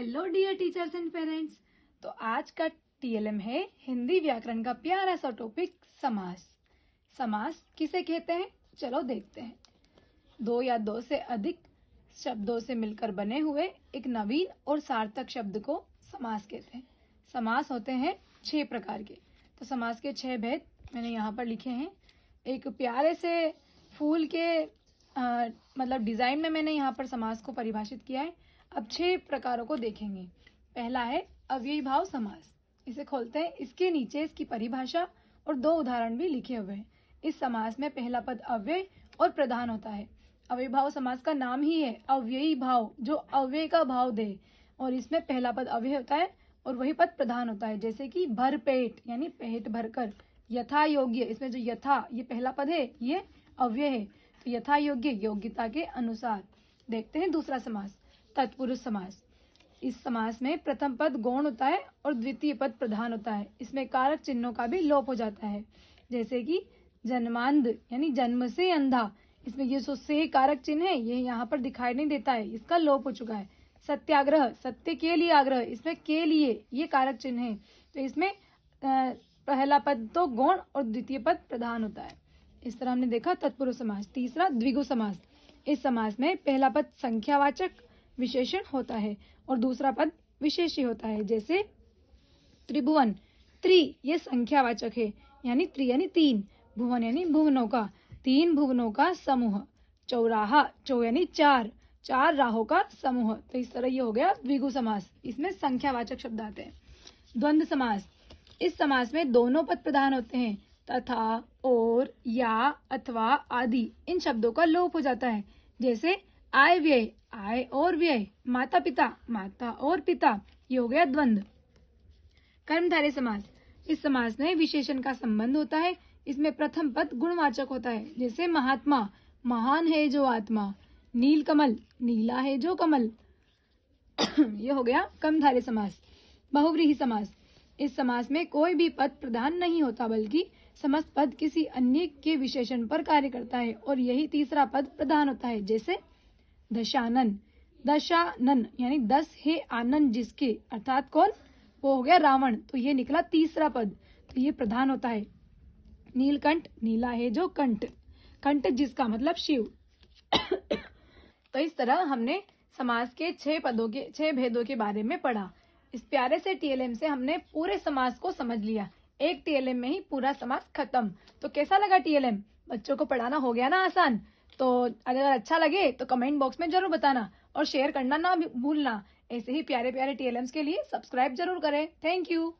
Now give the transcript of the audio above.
Hello dear teachers and parents. तो आज का टीएलएम है हिंदी व्याकरण का प्यारा सा टॉपिक समास। समास किसे कहते हैं, चलो देखते हैं। दो या दो से अधिक शब्दों से मिलकर बने हुए एक नवीन और सार्थक शब्द को समास कहते हैं। समास होते हैं 6 प्रकार के। तो समास के 6 भेद मैंने यहाँ पर लिखे हैं। एक प्यारे से फूल के मतलब डिजाइन में मैंने यहाँ पर समास को परिभाषित किया है। अब 6 प्रकारों को देखेंगे। पहला है अव्ययी भाव समास। इसे खोलते हैं। इसके नीचे इसकी परिभाषा और 2 उदाहरण भी लिखे हुए हैं। इस समास में पहला पद अव्यय और प्रधान होता है। अव्ययी भाव समास का नाम ही है अव्ययी भाव, जो अव्यय का भाव दे, और इसमें पहला पद अव्यय होता है और वही पद प्रधान होता है। जैसे कि भर पेट यानी पेट भरकर, यथा योग्य, इसमें जो यथा ये पहला पद है ये अव्यय है, तो यथा योग्य योग्यता के अनुसार। देखते हैं दूसरा समास तत्पुरुष समास। इस समास में प्रथम पद गौण होता है और द्वितीय पद प्रधान होता है। इसमें कारक चिन्हों का भी लोप हो जाता है। जैसे कि जन्मांध यानी जन्म से अंधा, इसमें ये जो से कारक चिन्ह है ये यहाँ पर दिखाई नहीं देता है, इसका लोप हो चुका है। सत्याग्रह, सत्य के लिए आग्रह, इसमें के लिए ये कारक चिन्ह है, तो इसमें पहला पद तो गौण और द्वितीय पद प्रधान होता है। इस तरह हमने देखा तत्पुरुष समास। तीसरा द्विगु समास। इस समास में पहला पद संख्यावाचक विशेषण होता है और दूसरा पद विशेषी होता है। जैसे त्रिभुवन, त्रि ये संख्यावाचक है यानी त्रि यानी 3, भुवन यानी भुवनों का, 3 भुवनों का समूह। चौराहा, चौ यानी 4, 4 राहों का समूह। तो इस तरह ये हो गया द्विगु समास। इसमें संख्यावाचक शब्द आते हैं। द्वंद्व समास। इस समास में दोनों पद प्रधान होते हैं। तथा, और, या, अथवा आदि इन शब्दों का लोप हो जाता है। जैसे आय व्यय, आय और व्यय, माता पिता, माता और पिता, ये हो गया द्वंद्व। कर्मधारय समास। इस समास में विशेषण का संबंध होता है। इसमें प्रथम पद गुणवाचक होता है। जैसे महात्मा, महान है जो आत्मा, नीलकमल, नीला है जो कमल, ये हो गया कर्मधारय समास। बहुव्रीहि समास। इस समास में कोई भी पद प्रधान नहीं होता, बल्कि समस्त पद किसी अन्य के विशेषण पर कार्य करता है और यही तीसरा पद प्रधान होता है। जैसे दशानन, दशानन यानी 10 है आनंद जिसके, अर्थात कौन, वो हो गया रावण, तो ये निकला तीसरा पद, तो ये प्रधान होता है। नीलकंठ, नीला है जो कंठ, कंठ जिसका मतलब शिव। तो इस तरह हमने समास के 6 भेदों के बारे में पढ़ा। इस प्यारे से टीएलएम से हमने पूरे समास को समझ लिया। एक टीएलएम में ही पूरा समास खत्म। तो कैसा लगा टीएलएम? बच्चों को पढ़ाना हो गया ना आसान? तो अगर अच्छा लगे तो कमेंट बॉक्स में जरूर बताना और शेयर करना ना भूलना। ऐसे ही प्यारे प्यारे टीएलएम्स के लिए सब्सक्राइब जरूर करें। Thank you.